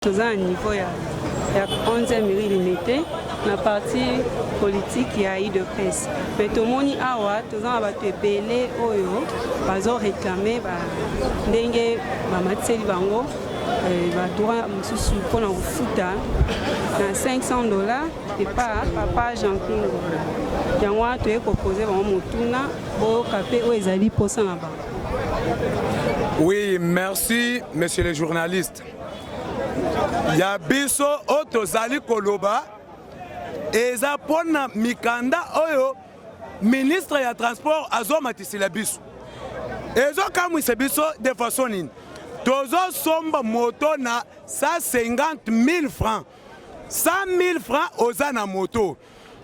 Nous sommes à niveau, il y a 11e limité. La partie politique, il y a eu de presse. Mais tout le monde a été belé, ils ont réclamé, ils ont pour nous foutre 500 $ et pas papa Jean Kingo. Ils ont proposé Oui, merci, monsieur le journaliste. Ya biso otozali koloba eza pona mikanda oyo ministre ya transport azomatisila biso ezo kamwisa biso de façon nini tozo somba moto na 150 000 francs 100 000 francs oza na moto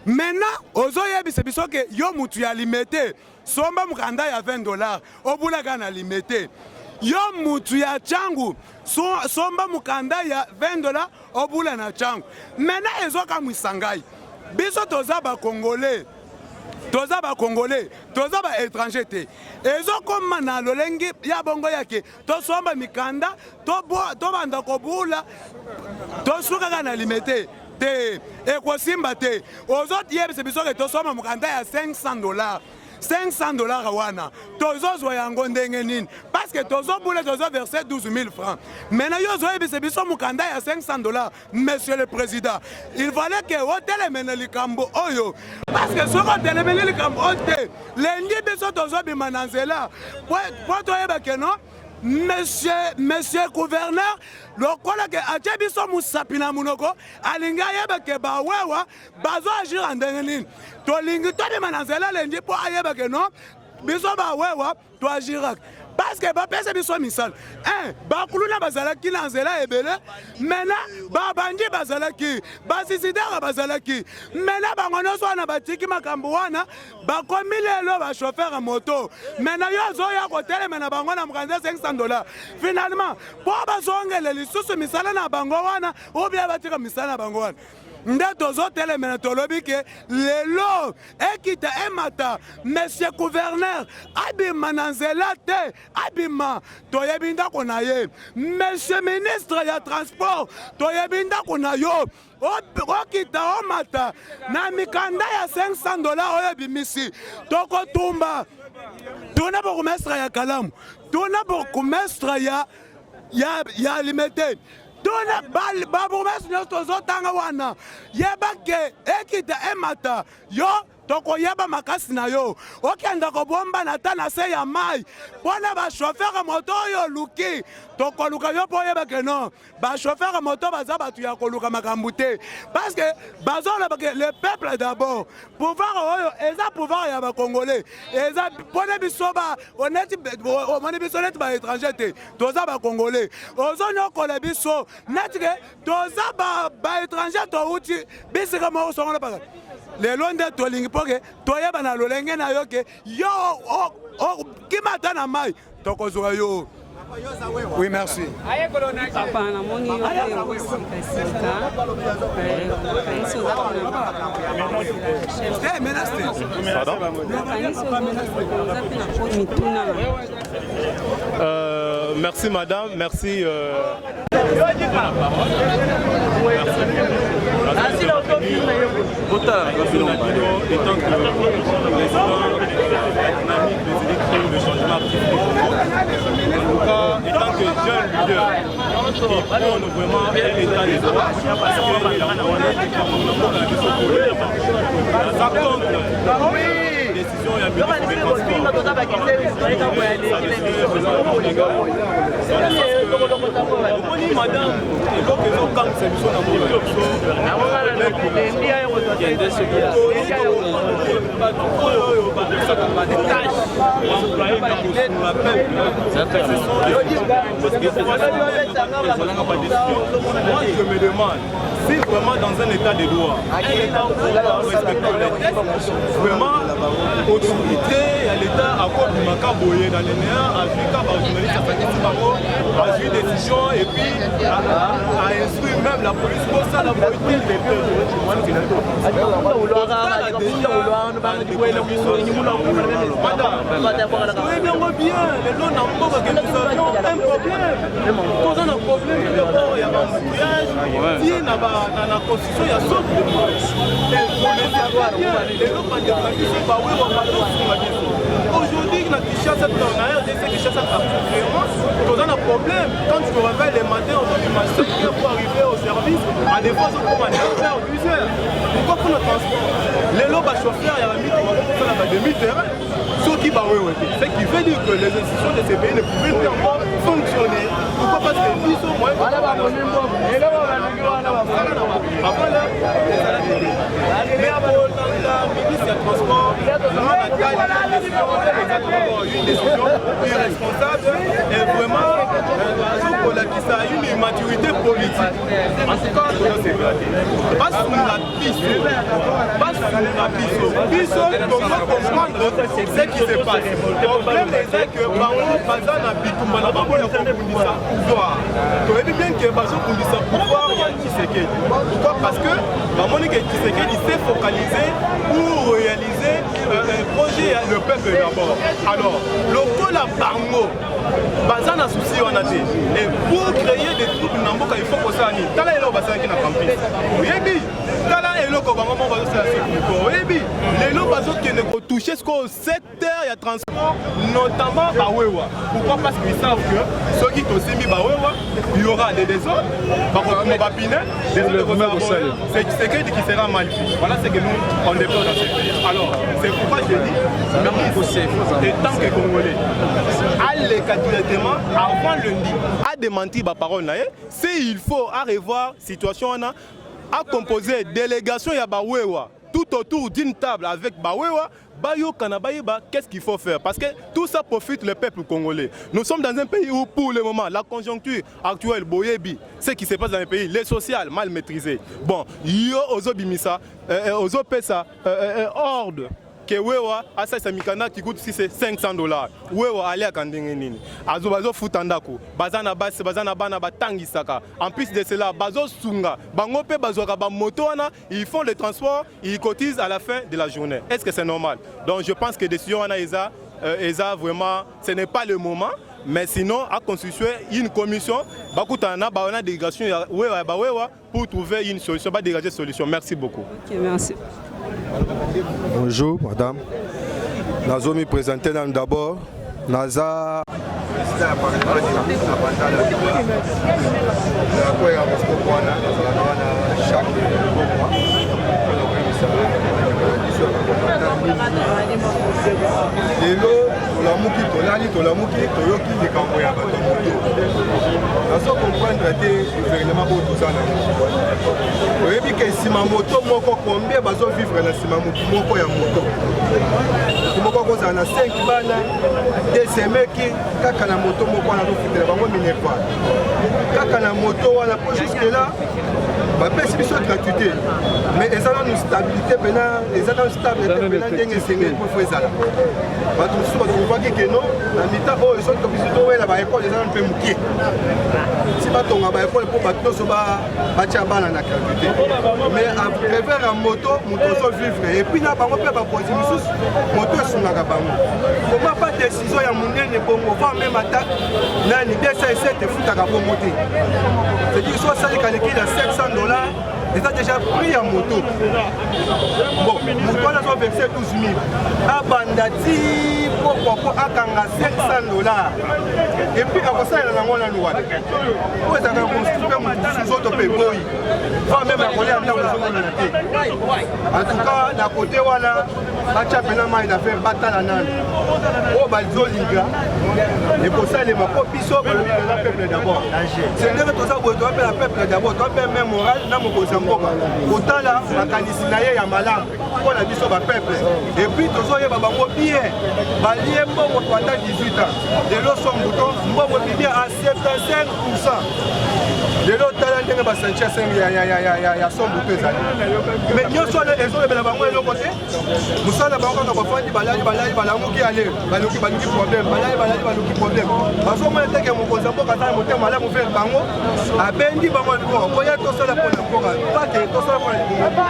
maintenant ozo yebisa biso ke yo mutu ya limité somba mukanda ya 20 $, obulaga na limité yo mutu ya changu somba mukanda ya 20 $, obula na changu mena ezoka mwisangai biso toza ba congolais toza ba étranger te ezokoma na lolengi ya bongo yake tosomba mikanda to banda kobula tosuka na limité te ekosimba te ozoti yebise biso ke tosomba mukanda ya 500 $. 500 $ wana tozo yango ndenge nini parce que tozo boule tozo verser 12 000 francs maintenant yo zo ebise biso mukanda ya 500 $. Monsieur le président, il fallait que hôtel mena likambo oyo parce que soko hôtel mena likambo ote lendi biso tozo bimananzela po to yeba ke non monsieur gouverneur lokola ke atie biso musapi na munoko alinga yeba ke bawewa bazo agir ndenge nini tolingi todima na nzela lendi po ayeba ke non biso bawewa to agiraka parce que bapesa biso misala bakuluna bazalaki na nzela ebele mena babandi bazalaki basisidaka bazalaki mena bango nyonso wana batiki makambo wana bakomi lelo bachauffeur moto mena yo ozoya kotelema na bango na mokanda 500 $. Finalement po bazongele lisusu misala na bango wana obia batika misala na bango wana nde tozotelemena tolobi ke lelo ekita emata monsieur gouverneur abima na nzela te abima toyebi ndako na ye monsieur ministre ya transport toyebi ndako na yo okita omata na mikanda ya 500 $ oyo ebimisi tokotumba tuna bourgmestre ya Kalamu tuna bourgmestre ya Limete tuna babourgmestre nyonso tozotanga wana yeba ke ekita emata yo toko yeba makasi na yo okenda kobomba na ta na se ya mai pona ba chauffeur moto yo luki toko luka yo po yeba ke non ba chauffeur moto baza batu ya koluka makambu te parce que bazo le peuple d'abord pouvoir oyo eza pouvoir ya ba congolais eza pona bisoba honnête moni biso net ba étranger te toza ba congolais ozo nyokola biso net ke toza ba étranger to uti bisika mo songola pa le londe tolingi poke toyeba na lolenge na yo ke yo kimata na mai tokozwa yo. Oui, merci. Merci madame, merci. Étant que jeune leader qui prône vraiment l'état des droits, parce qu'il a ça compte décision il y a mis madame, moi je me demande si vraiment dans un état de droit, un état où on doit respecter les textes, vraiment autorité à l'état à quoi du macaboye dans les néants, à juger des décisions et puis à instruire même la police pour ça la police aujourd'hui, dans Kinshasa, on a un problème. Quand tu te réveilles les matins, on dit matin pour arriver au service, à des fois, on prend 9h, 12h. Pourquoi pour le transport? Les lobes à chauffeurs, il y a un demi-terrain. Ce qui veut dire que les institutions de ces pays ne pouvaient plus encore fonctionner. Pourquoi? Parce que nous sommes moins. Mais pour la ministre des Transports, une décision irresponsable et vraiment qui a une immaturité politique. En tout cas, c'est vrai. Pas sur la piste. Pas sur la piste. On doit comprendre ce qui se passe. Le problème est que Bango Bazan a Bitoumba na Bango na Kondisa pouvoir. Tu vois bien que Bango Kondisa pouvoir, il y a Tshisekedi. Pourquoi? Parce que Monique Tshisekedi s'est focalisé pour réaliser un projet le peuple d'abord. Alors, le col à Bango, Bazan a souci en athée. Et pour créer des troupes Namboka, il faut que ça aille. Tala est là, Bazan qui n'a pas campé. Oui, Tala est là, Bango va se faire. Oui, les lots Bazan qui ne peut toucher ce qu'au secteur, il y a transport, notamment Bawewa. Pourquoi? Parce qu'ils savent que ceux qui ont mis Bawewa, il y aura des désordres, c'est quelqu'un qui sera mal fait. Voilà ce que nous, on déplore dans ce pays. Alors, c'est pourquoi je dis, et tant que Congolais, allez directement, avant lundi, à démentir ma parole, s'il faut à revoir la situation, à composer délégation à Bawewa, tout autour d'une table avec Bawewa, qu'est-ce qu'il faut faire? Parce que tout ça profite le peuple congolais. Nous sommes dans un pays où, pour le moment, la conjoncture actuelle, Boyebi, ce qui se passe dans le pays, les social mal maîtrisé. Bon, yo ozo bimisa, ozo pesa, ordre. Que wewa asa samikana qui coûte si c'est $500. Wewa aller à Kandengeni. Azo bazo futandako. Bazana bas bazana bana batangisaka. En plus de cela, bazo sunga. Bango pe bazo ka ba moto wana, ils font le transport, ils cotisent à la fin de la journée. Est-ce que c'est normal? Donc je pense que décision wana eza vraiment ce n'est pas le moment. Mais sinon, à constituer une commission, bakutana baona délégation wewa pour trouver une solution, pas dégager solution. Merci beaucoup. OK, merci. Bonjour madame. Nazo me présenter d'abord. Naza lelo tolamuki tolali tolamuki toyoki likambo ya bato moto nazo comprendre te gouvernement oyo toza nango oyebi ke nsima moto moko combien bazovivre na nsima moko ya moto moko akozala na 5 bana desemeki kaka na moto moko wana azofutela bango minerval kaka na moto wana po jusque là bapesi biso gratuité mais eza nanu stabilité mpena eza nanu stable te mpena ndenge esengeli mpo fo ezala bato mosusu batrovaki keno na mita oyo soki tokisi towela baekole eza nanu mpe mokie si batonga baekole mpo bato nyonso batya bana na gratuité mais aprevers ya moto ozovivre epuis na bango mpe bakonzi misusu moto esungaka bango koma pa décision ya monene bongo va meme ata nani 207 efutaka bongo te c'est-à-dire so asali kaleki na $500 eza déjà pris ya moto bon moto wana azoverse 12 000 abanda ti poko akanga $500 epuis akosalela nango nanu wana po ezaka konstruire motu suzoto mpe boyi va meme akolia ntango ezomonana te en tout cas na kote wana batya mpena mai na fe batala nanu oyo bazolinga ekosalema po biso balobi eza peuple d'abord c'est ndenge toza boye toapela peuple d'abord toapela même moral na mokonzi ya mboka kotala makanisi na ye ya malamu mpona biso bapeuple epuis tozoyeba bango bien balie mbongo pendant 18 ans lelo so mbuto mbongo bibia à 75%. Lelo tala ndenge ndenge basentia sengi ya sombo mpe ezali mais nyonso ezolebela bango eloko te mosala bango kaka bafandi balali balamuki ale baluki problème balali baluki problème bazomona teke mokonzi ya mboka atala motema malamu vers bango abendi bango ya libongo koya tosala mpona mboka pake tosala mpona libongo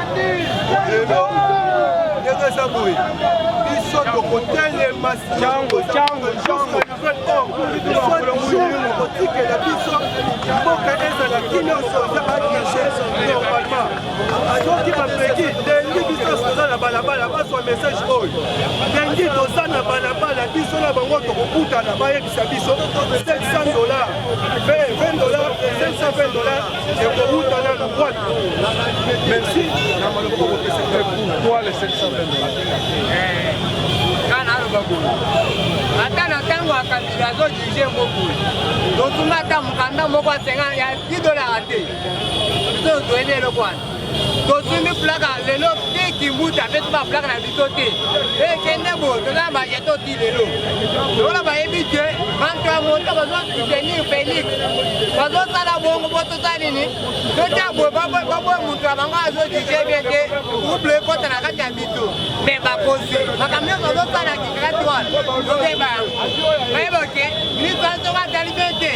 lelo ndenge eza boye biso tokotelema kotikela biso mboka ezala nyonso oza adige normalement soki bapeki ndengi biso toza na balabala bazwa message oyo ndengi toza na balabala biso na bango tokokutana bayebisa biso $700 $20 $720 ekokutana na boîte merci na maloko kopesa toi les $720 ata na ntango akabila azodirige mokulu totuna ata mokanda moko ya $50 ya $10 te biso toyeni eloko wana tosumi plaka lelo te kimbuta mpe to baplaka na biso te ekende bo toza na bajeto ti lelo lokola bayebi te banto ya moto bazosoutenir Félix bazosala bongo po tosala nini totya boye baboye moto ya bango azodirige bien te couple ekota na kati ya biso me bakosi makambo nyonso bazosala kikakati wana tokeba yango bayeba ke ministre asoka atali bien te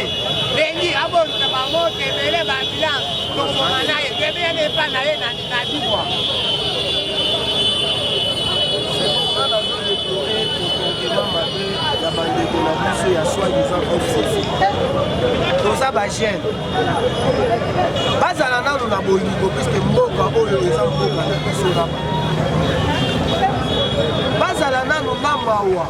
lengi abonisa bango kebele babilance tokoboma na ye tebeyene epa na ye na dibwa ya bandeko na biso ya soi-disant FCC toza bagene bazala nano na bolingo puiske mboka oyo eza mboka na biso rama bazala nano na mawa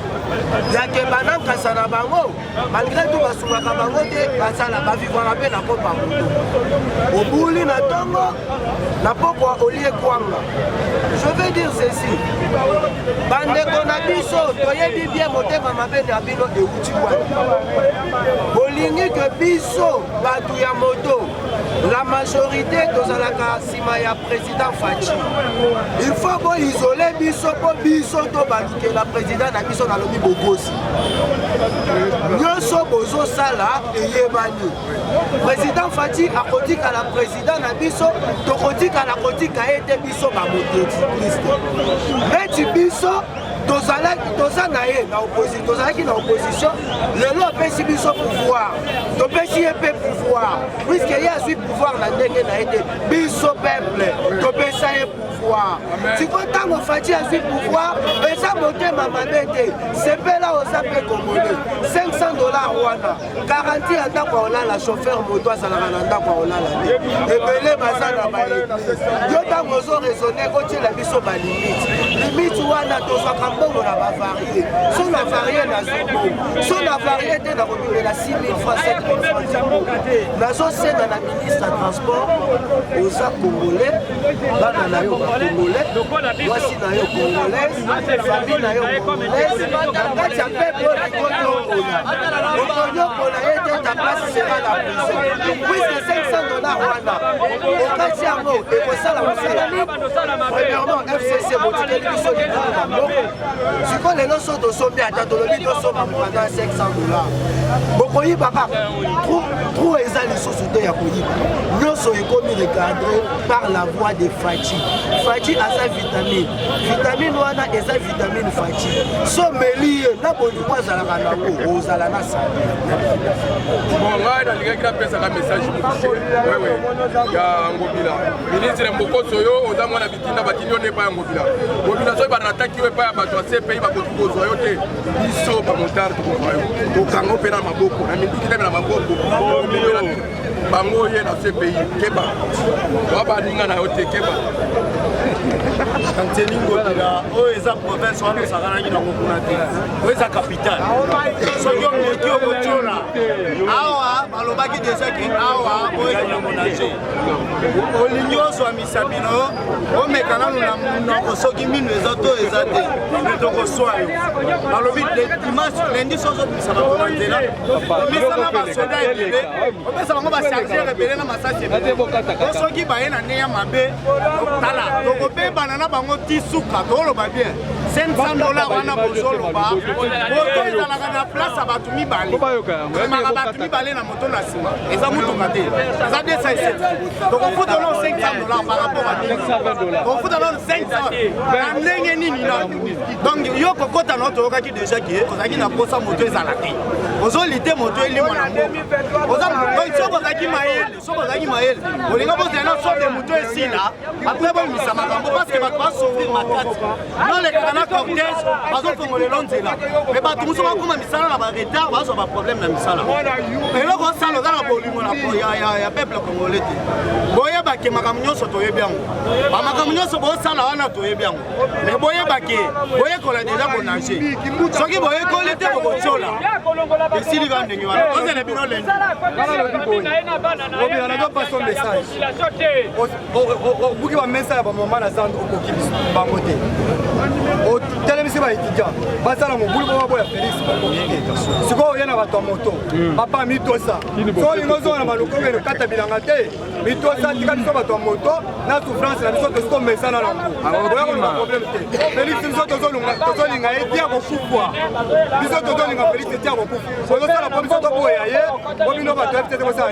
yake banankasa na bango malgré tout basungaka bango te basala bavivaka mpe na kopa moto obuli na ntongo na pokwa olie kwanga je veux dire ceci bandeko na biso toyebi bien motema mabe na bino euti wana bolingi ke biso bato ya moto la majorité tozalaka nsima ya président Fachi il faut boisole biso po biso to balukela président na biso nalobi bokosi nyonso bozosala eyebani président Fachi akotikala président na biso tokotikala kotika ete biso bamoteti Kristo neti biso toza na ye na opposition tozalaki na opposition lelo opesi biso pouvoir topesi ye mpe pouvoir puiske ye azwi pouvoir na ndenge na ye te biso peuple topesa ye pouvoir siko ntango Fachi azwi pouvoir eza motema mabe te sepela oza mpe kongole $500 wana garanti ya ndako ya olala chauffeur moto azalaka na ndako ya olala te ebele baza na baeglise yo ntango ozoraisonne otiela biso balimite wana tozwaka mbongo na bavarie so na varie nazobongo so na varie te nakobimela 6 000 francs 7 000 francs nazosenga na ministre ya transport oza congolais bana na yo bacongolais mwasi na yo congolaise famille na yo congolaise na kati ya pepe okonyokola ye te ta place sera la prison puiske $500 wana okati yango ekosala mosala nini premièrement FCC botikeli biso libulu na mboka siko lelo so tosombi ata tolobi tosomba pendant $500 bokoyiba kaka trou eza lisusu te ya koyiba nyonso ekomi recadré par la voix de Fachi aza vitamine wana eza vitamine Fachi so meli ye na bolingo azalaka nango ozala na sa bon ngai nalingaki napesaka message wewe ya Ngobila ministre Mbokoso oyo oza mwana bitinda batindi one epai ya Ngobila soki banataki yo epai ya bato ya CPI bakoki kozwa yo te biso bamotare tokozwa yo tokanga mpe na maboko na mindikitami na maboko bango ye na CPI keba oa baninga na yo te keba Anteni Ngobila oyo eza province wana osakanaki na kokuna te oyo eza capitale soki omeki okocola awa balobaki deja ki awa oyo eza monage olingi ozwa misabino omeka nanu na munoko soki minu eza to eza te me tokoswa yo balobi dimanche lendi so ozobimisa bato na nzela omisana basoda ebele opesa bango bachargeur ebele na masasi ebele soki baye na nde ya mabe tala tokobebana na bango tisuka toloba bien 500 dollars wana bozoloba moto ezalaka na place ya bato mibale emaka bato mibale na moto na nsima eza motuka te eza 207 donc ofuta no 500 dollars par rapport à 1000 ofuta no 500 na ndenge nini na donc yo kokota no toyokaki déjà ke ozalaki na posa moto ezala te ozolite moto elimwa na mboka so bozalaki mayele olinga bozala na sorte moto esila après bomisa makambo parce que bato basouffrir makati nolekaka na cortège bazofongolela nzela me bato mosusu bakoma misala na baretard bazwa baproblème na misala eloko osala oza na bolingo ya peuple congolais te boyebake makambo nyonso toyebi yango bamakambo nyonso bosala wana toyebi yango me boyebake boyekola deja bonage soki boyekoli te bokotiola esili ka ndenge wana ozele bino lengi nazopaso message obuki bamesa ya bamama na zando okoki bango te otelemisi baétudiant basala mobulu po baboya félix sikoyo oye na bato ya moto papa mitosa so olingo ozonga na balokongene okata bilanga te mitosa tika biso bato ya moto na souffrance na biso tozikomesana na mbu oya kolunga problème te félix biso tozolinga ye tia kokufwa biso tozolinga félix tia kokufa ozosala po biso toboya ye po bino bato ya bitete bosala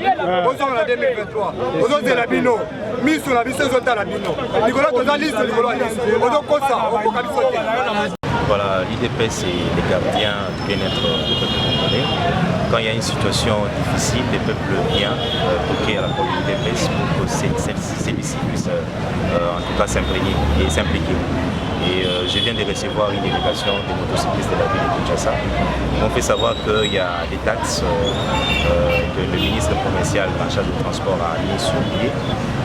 ozonga na 2023 ozozela bino miso na biso ezotala bino likolo toza liso likolo ya liso ozokosa okoka biso te. Voilà, l'IDPS et les gardiens du bien-être du peuple congolais. Quand il y a une situation difficile, le peuple vient toquer à la porte de l'IDPS pour que celle-ci puisse en tout cas s'imprégner et s'impliquer. Et je viens de recevoir une délégation des motocyclistes de la ville de Kinshasa. Ils m'ont fait savoir qu'il y a des taxes que le ministre provincial en charge du transport a mis sur pied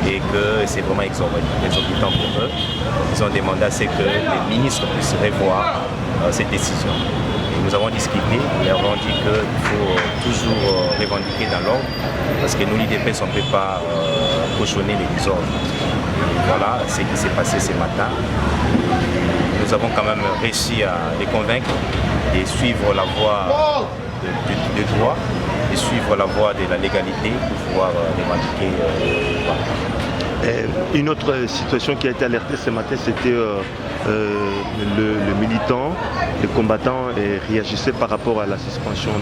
et que c'est vraiment exorbitant pour eux. Ils ont demandé à ce que les ministres puissent revoir cette décision. Et nous avons discuté, nous leur avons dit qu'il faut toujours revendiquer dans l'ordre parce que nous, l'IDPS, on ne peut pas cochonner les désordres. Et voilà ce qui s'est passé ce matin. Nous avons quand même réussi à les convaincre de suivre la voie du droit, de suivre la voie de la légalité pour pouvoir revendiquer. Une autre situation qui a été alertée ce matin, c'était le militant, le combattant réagissait par rapport à la suspension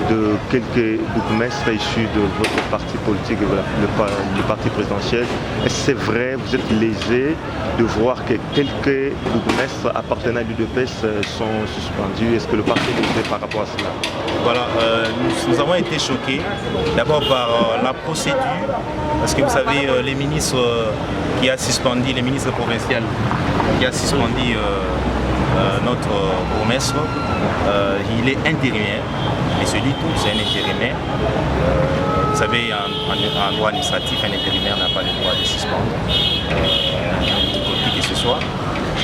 de quelques bourgmestres issus de votre parti politique, le parti présidentiel. Est-ce que c'est vrai, vous êtes lésé de voir que quelques bourgmestres appartenant à l'UDPS sont suspendus? Est-ce que le parti est lésé par rapport à cela? Voilà, nous avons été choqués d'abord par la procédure, parce que vous savez, les ministres qui a suspendu, les ministres provinciaux qui a suspendu notre bourgmestre, il est intérimaire, et se dit tout, c'est un intérimaire. Vous savez, en droit administratif, un intérimaire n'a pas le droit de suspendre, qui que ce soit.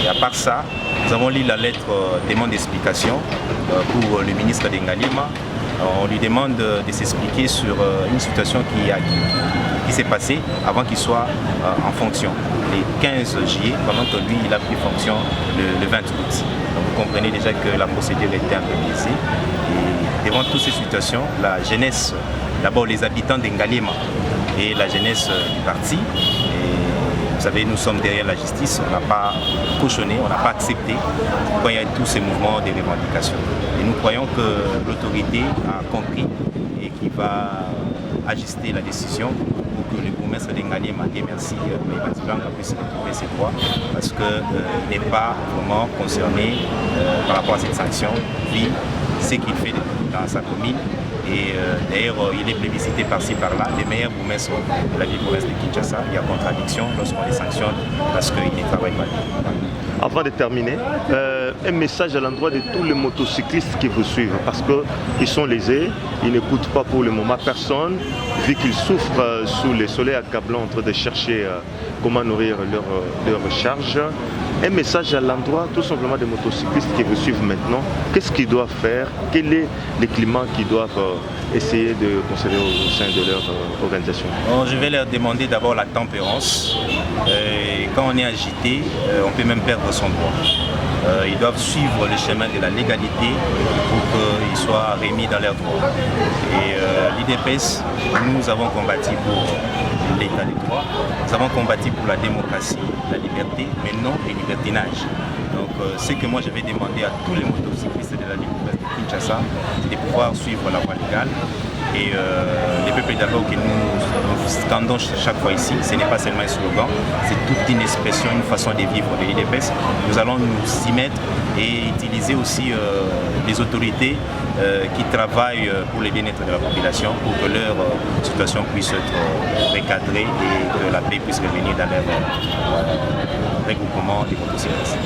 Et à part ça, nous avons lu la lettre demande d'explication pour le ministre d'Engalima. On lui demande de s'expliquer sur une situation qui s'est passée avant qu'il soit en fonction. Le 15 juillet, pendant que lui, il a pris fonction le 20 août. Donc vous comprenez déjà que la procédure était un peu biaisée. Et devant toutes ces situations, la jeunesse, d'abord les habitants d'Engalima et la jeunesse du parti, vous savez, nous sommes derrière la justice, on n'a pas cautionné, on n'a pas accepté quand il y a tous ces mouvements de revendication. Et nous croyons que l'autorité a compris et qu'il va ajuster la décision pour que le bourgmestre d'Engalima, merci, puisse retrouver ses droits parce qu'il n'est pas vraiment concerné par rapport à cette sanction, vu ce qu'il fait dans sa commune. Et d'ailleurs, il est plébiscité par-ci par-là. Les meilleurs bourgmestres de la ville province de Kinshasa, il y a contradiction lorsqu'on les sanctionne parce qu'ils ne travaillent pas. Avant de terminer, un message à l'endroit de tous les motocyclistes qui vous suivent parce qu'ils sont lésés, ils n'écoutent pas pour le moment personne, vu qu'ils souffrent sous les soleils accablants en train de chercher comment nourrir leur charge. Un message à l'endroit tout simplement des motocyclistes qui vous suivent maintenant. Qu'est-ce qu'ils doivent faire? Quel est le climat qu'ils doivent essayer de conserver au sein de leur organisation? Je vais leur demander d'abord la tempérance. Quand on est agité, on peut même perdre son droit. Ils doivent suivre le chemin de la légalité pour qu'ils soient remis dans leurs droits. Et l'IDPS, nous avons combattu pour l'état de droit. Nous avons combattu pour la démocratie, la liberté, mais non le libertinage. Donc ce que moi je vais demander à tous les motocyclistes de la ville de Kinshasa, c'est de pouvoir suivre la voie légale. Et les peuples d'abord que nous scandons chaque fois ici, ce n'est pas seulement un slogan, c'est toute une expression, une façon de vivre de l'IDPS. Nous allons nous y mettre et utiliser aussi les autorités qui travaillent pour le bien-être de la population pour que leur situation puisse être recadrée et que la paix puisse revenir dans leur regroupement des motocyclistes.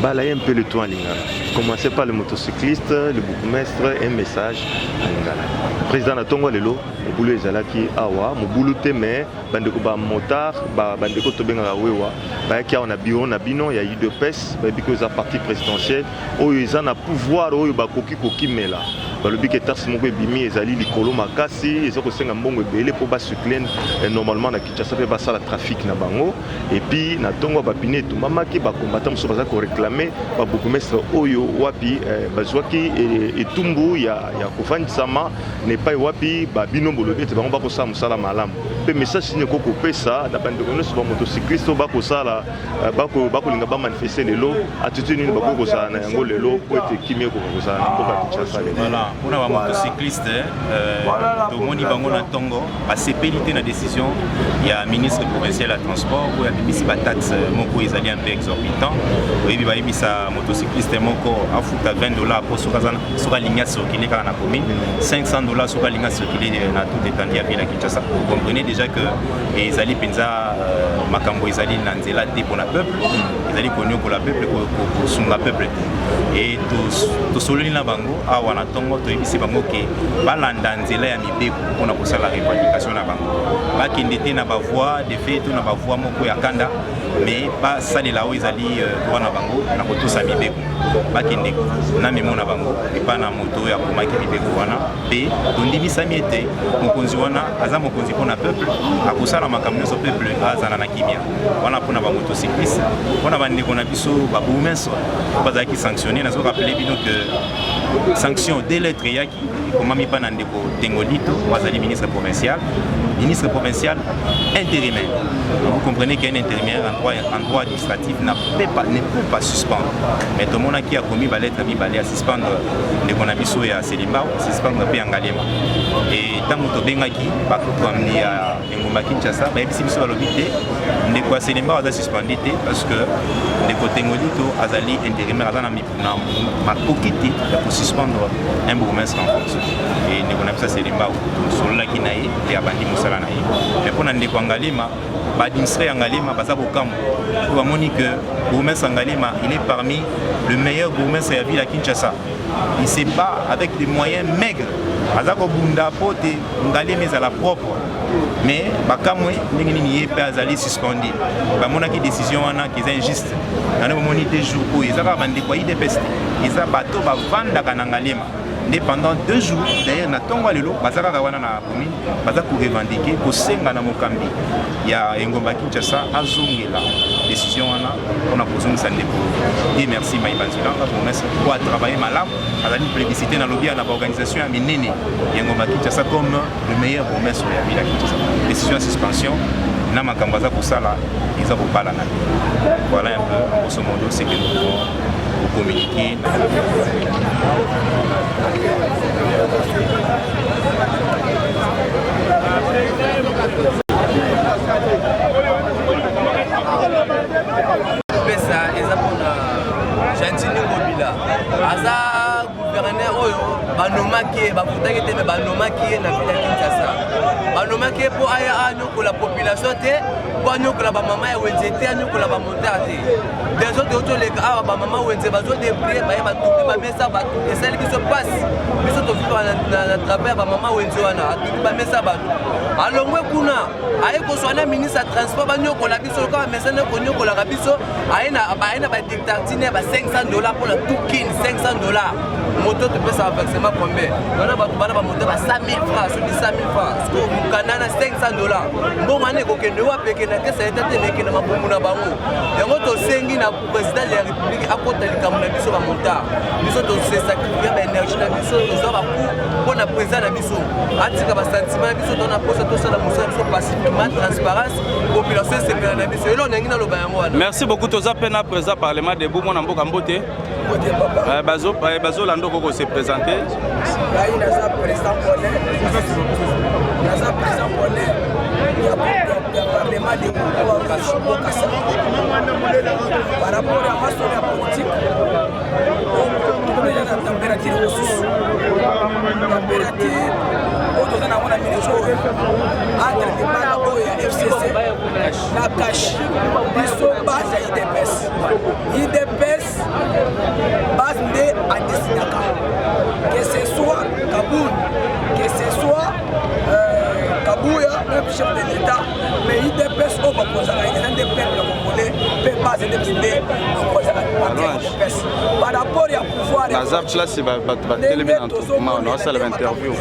Balayez un peu le toit à Lingala. Commencez par le motocycliste, le bourgmestre, un message à Lingala. Président Natongo Lelo, Moboulou Ezalaki Awa, Moboulou Teme, Bandeko Ba Motard, Bandeko Tobenga Wewa, Bayakia on a bureau, on a bino, il y a eu de pes, Babiko za parti présidentiel, Oyo Ezana pouvoir, Oyo Bakoki Mela. Le but est taxe mon bimi ezali likolo makasi ezoko senga mbongo ebele po basuklen normalement na Kinshasa pe basala trafic na bango et puis na tongo ba pine to mamaki ba combattant so baza ko réclamer ba bourgmestre oyo wapi bazwaki etumbu ya kofandisama ne pas wapi ba bino bolobi te bango ba ko sa musala malamu pe message ne ko kopesa da bande kono so ba motocycliste ba ko sala ba ko linga ba manifester lelo attitude ni ba ko sala na yango lelo po ete kimie ko sala na ko ba Kinshasa voilà. Pour les motocyclistes, tout le monde a tongo, c'est la décision. Il y a un ministre provincial à transport, il y a des taxes qui sont un peu exorbitantes. Il y a des motocyclistes qui ont $20 pour la ligne circulée dans la commune, $500 sur la ligne circulée dans toute l'étendue de la Kinshasa. Vous comprenez déjà que les alliés pensa Makambo ils allaient dans la pour le peuple, ils allaient connus pour le peuple, pour le peuple. Et tout souligner la bango, à Wanatongo, tout ici bango que balanda nzela ya mibeko pour na kosala revendication na bango. Ba kindete na ba voix de fait tout na ba voix moko ya kanda mais ba salela o izali droit na bango na kotosa mibeko. Ba kinde na memo na bango et pas na moto ya komaki mibeko wana pe tondimisa miete mokonzi wana aza mokonzi pona peuple akosala makambo so peuple azana na kimia wana pona ba motocycliste pona ba ndeko na biso ba bourgmestre bazaki sanctionner na so rappeler bino que sanction dès lettre yaki comme mi pa na ndeko Tengolito wazali ministre provincial intérimaire. Vous comprenez qu'un intérimaire en droit administratif ne peut pas suspendre. Mais tout le monde qui a commis la lettre à suspendre ndeko na biso ya Selimba suspendre pe Ngalema. Et tant que bengaki ba ko amener à Ngoma Kinshasa ba ebisi biso balobité ndeko ya Selimba va suspendre parce que ndeko Tengolito azali intérimaire azana ma kokiti pour suspendre un bourgmestre en fonction. Et ndeko na biso Selimba sur la kinaye et abandi musala na ye. Mais pour ndeko Ngalema ba administrer Ngalema baza bokambo. Pour moni que bourgmestre Ngalema il est parmi le meilleur bourgmestre de la ville à Kinshasa. Il se bat avec des moyens maigres. Azako bunda pote Ngalema est à la propre. Mais bakamwe ndenge ni pe azali suspendu. Ba monaki décision wana qui est injuste. Na moni des jours où ils avaient bandé quoi il dépeste. Ils a bateau ba vanda kana Ngalema. Pendant 2 jours, d'ailleurs, na tongo lelo, bazaka kawana na commune, bazaka pour revendiquer, pour senga na mokambi. Il y a Ngoma Kinshasa azongela décision wana, on a posé une sande pour dire merci Maïbanzilanga pour mettre pour travailler malam, à la plébiscité dans lobby à l'organisation à Minene, Ngoma Kinshasa comme le meilleur bourgmestre de la ville à Kinshasa. Décision de suspension, na makambaza pour ça là, ils ont pas la navire. Voilà un peu, grosso modo, c'est que nous devons communiquer. Pesa ezapona Gentini Ngobila aza gouverneur oyo banomaki bafutaki te me banomaki na ville ya Kinshasa banomaki po aya anyokola population te po anyokola bamama ya wenze te anyokola bamontar te des autres otoleka awa bamama wenze bazodébrouiller baye batuki bamesa bato esali biso pasi biso tofika na travers bamama wenze wana atuki bamesa bato alongwe kuna aye koswana ministre ya transport banyokola biso loka bamesana konyokolaka biso aye na badictatine ba $500 mpona tukini $500 moto topesa versement combien wana bato bana bamoto ba 100 000 francs soki 100 000 francs siko mokanda na $500 mbongo wana ekokende wapeke na kesa eta te mekende mabongo na bango yango tosengi na président de la république akota likambo na biso bamontar biso tosesakrifia énergie na biso ezwa bacours mpona président na biso atika basentiment na biso tona posa tosala mosala biso pacifiquement transparence population esepela na biso elo ndenge naloba yango wana. Merci beaucoup toza pena président parlement debout mwana mboka mbote bazolanda okoko se présente. ngai naza président pole ya parlement de Bokassa par rapport à masolo ya politique okomela na température mosusu température oyo toza nango na minute oyo entre libala oyo ya FCC na cash biso base ya idps base nde adesinaka que ce soit Kaboul que ce soit Kabouya, même chef de l'État, mais il dépêche au Bakozala, il y a des peuples congolais, peut pas se décider par rapport à pouvoir. La ZAP là, c'est va téléviser en tout moment, on a ça l'interview.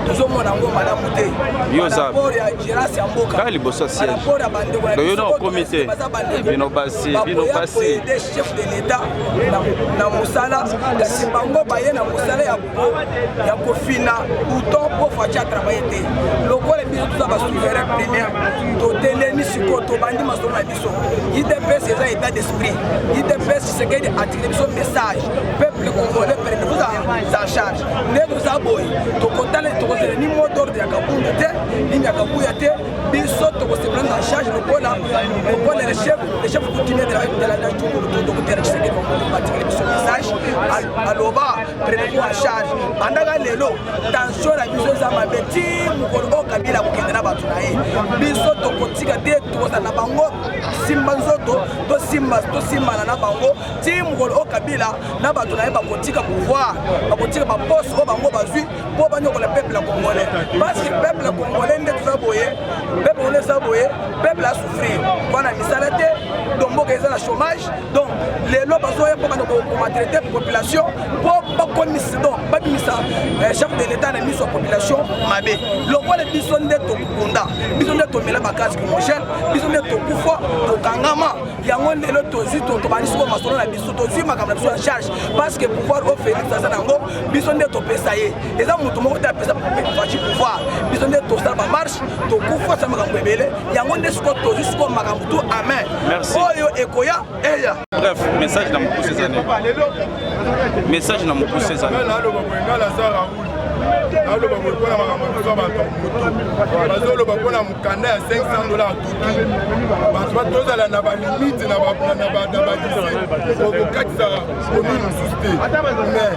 Nous sommes en Madame Mouté. Yo ZAP. Par rapport à Gérard Siamboka. Quand il bosse au siège. Par rapport à Bandego. Il y a un comité. Bino Bassi. Des chefs de l'État, dans Moussala, dans Sibango, Baye, dans Moussala, il y a Kofina, Bouton pour faire travailler. Lokola biso tuza ba souverain premier totelemi siko tobandi masolo na biso IDPS eza état d'esprit IDPS c'est que attirer biso message peuple congolais prenez vous en charge ne nous aboy tokotala tokozela ni mot d'ordre ya Kabunda te ni ya Kabuya te biso tokose prendre en charge lokola le chef coutumier de la nation docteur Tshisekedi va attirer biso message aloba prenez vous en charge andaka lelo tension la biso za mabeti mukolo Kabila kokende na bato na ye biso tokotika te tokoza na bango simba nzoto tosimbana na bango ti mukolo o Kabila na bato na ye bakotika pouvoir bakotika baposte oyo bango bazwi mpo banyokola peuple congolais parce que peuple congolais nde toza boye peuple a souffrir wana misala te donc mboka eza na chômage donc lelo bazoya mpo bana komatraite population mpo bakomisa donc babimisa chef de l'état na miso ya population mabe lokola biso nde tokunda biso nde tomela bakasi homogène biso nde tokufa tokangama yango lelo tozi tobandi siko masolo na biso tozwi makambo na biso ya charge parce que pouvoir o Félix aza nango biso nde topesa ye eza moto moko te apesa faci pouvoir biso nde tosala bamarche tokufa sa makambo ebele yango nde siko tozwi siko makambo tu amen oyo ekoya eya bref message na mokuse ezane message na mokuse ezane aloba mpona makambo biso bato bazoloba mpona mokanda ya $500 tutu bato batozala na balimite na badisi kokatisa commune mosusu te mais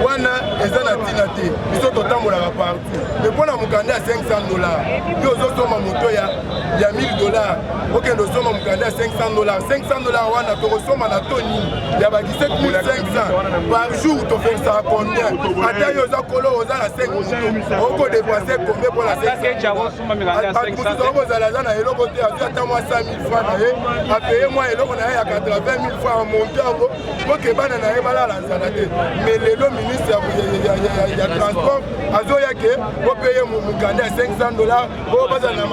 wana eza na ntina te biso totambolaka partout mais mpona mokanda ya $500 yo ozosomba moto ya $1000 okende osomba mokanda ya $500 wana tokosomba na to nini ya ba 17500 par jour toferisaka combien ata yo oza kolo oza na 5 moto okodepase combien mpo na 500 okozala aza na eloko te azwi ata mwa 100 000 francs na ye apeye mwa eloko na ye ya 80 000 francs amonte yango okebana na ye balala nzala te mais lelo ministre ya transport azoyake opeye mokanda ya $500 oyo baza na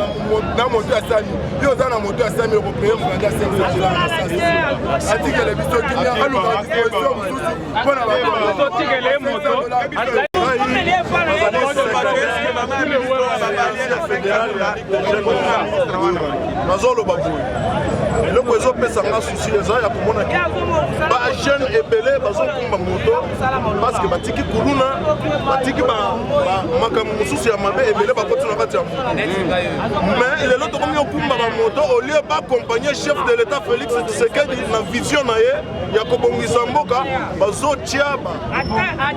moto ya 100 000 yo oza na moto ya 100 000 okopeye mokanda ya $500 atikele biso kimia aluka disposition mosusu mpona nazoloba boye eloko ezopesanga susi eza ya komona bajeune ebele bazokumba moto parceke batiki kuluna batiki makambo mosusu ya mabe ebele bakoti na kati ya moto mais lelo tokomi okumba bamoto olie bakompagne chef de l'état Félix Tshisekedi na vision na ye ya kobongisa mboka bazotia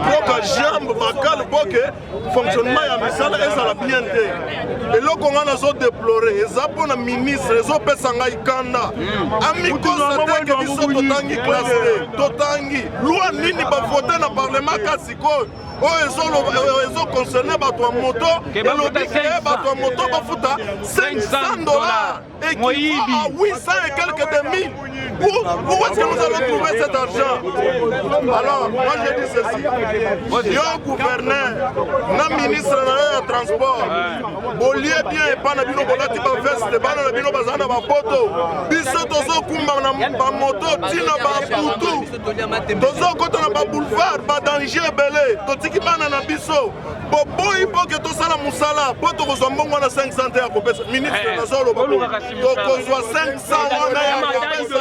proka jambe bakale boke fonctionnement ya misala ezala bien te eloko nga nazodeplore eza mpona ministre ezopesa ngai kanda amikosateke biso totangi classe te totangi lwa nini bavote na parlement kasikoyo oyo ezoconcerne bato ya moto elobike bato ya moto bafuta $500 équivaut à 800 et quelques de mille. Où est-ce que nous allons trouver cet argent? Alors, moi je dis ceci. Yo gouverneur, na ministre na transport, bolie bien et pas na bino bolati ba veste, ba na bino bazana ba poto. Biso tozo kumba na ba moto, tina ba butu. Tozo kota na ba boulevard, ba danger belé. Totiki bana na biso. Bobo ipo que to sala musala, poto ko zombongo na 500 ya ko pesa. Ministre na solo bobo. To ko 500 wana ya ko pesa.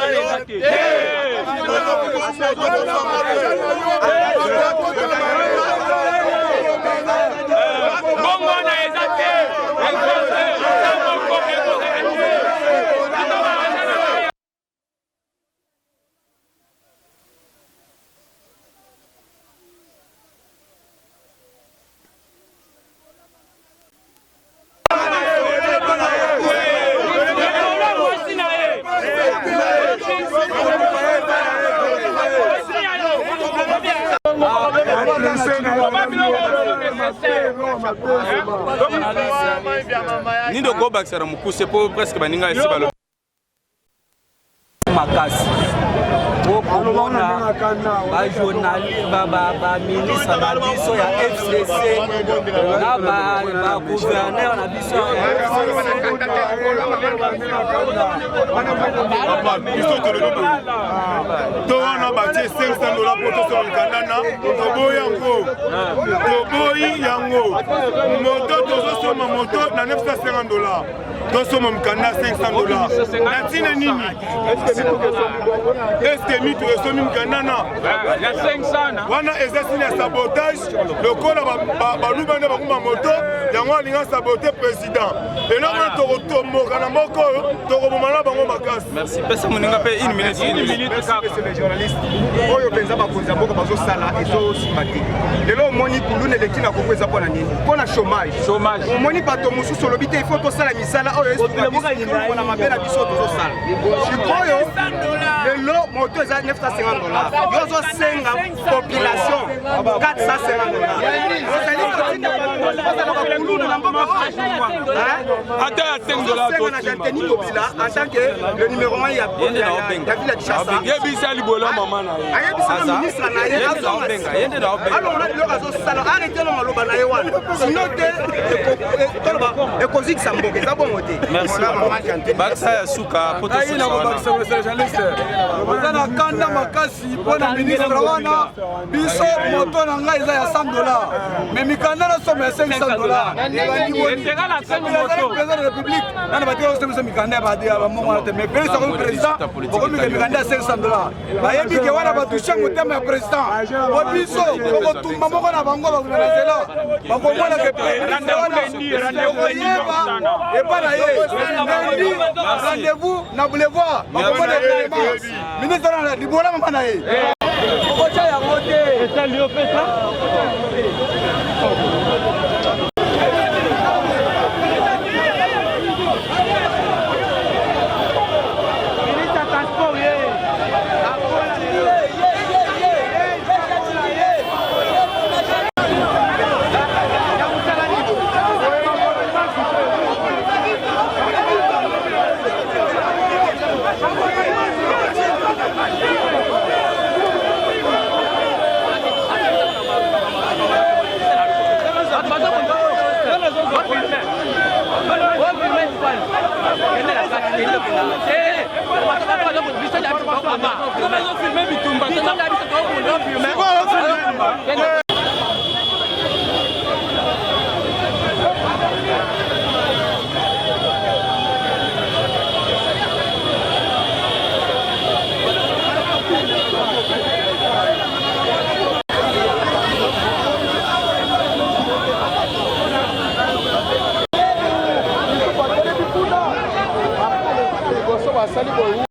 Ni de go back sera mukuse po presque baninga esi balo makasi okomona baministre na biso ya FCC na bagouverneur na biso ya towana batie 500 dola po tosala mikandana toboyi yango moto tozosoma moto na 950 dola tosoma mikanda 500 dola na ntina nini eske mitu esomi mikandana wana eza sini ya sabotage lokola balubanda bakuma moto yango alinga sabote président eloko tokotomboka na moko oyo tokoboma na bango makasi. Merci. Pesa moninga pe une minute monsieur le journaliste oyo penza bakonzi ya mboka bazosala ezosima te lelo omoni kuluna eleki na kongo eza mpona nini mpona chômage omoni bato mosusu olobi te ifo tosala misala oyo esuna mabe na biso tozosala sikoyo lelo moto eza 950 dollars yo ozosenga population 450 dollars ata ya 5 dollars na Janteni Kobila en tant que le numéro 1 ya ville ya Kinshasa yebisa libola mama na ayebisa ministre na ye alors on a biloko azosala arrêté no maloba na ye wana sinon te ekozikisa mboka eza bongo te. Merci bakisa ya suka oza na kanda makasi mpona ministre wana biso moto na ngai eza ya 100 dollars mais mikanda na somo ya 500 dollars président de la république nana batika kosemisa mikanda ya bamongo wana te mais pele sokomi président okomika mikanda ya 500 dollars bayebi ke wana batushe motema ya président o biso okotumba moko na bango bakuna na nzela bakomona ke okoyeba epa na ye lundi rendez-vous na boulevard bakomona ministre na libola mama na ye okotia yango te esali opesa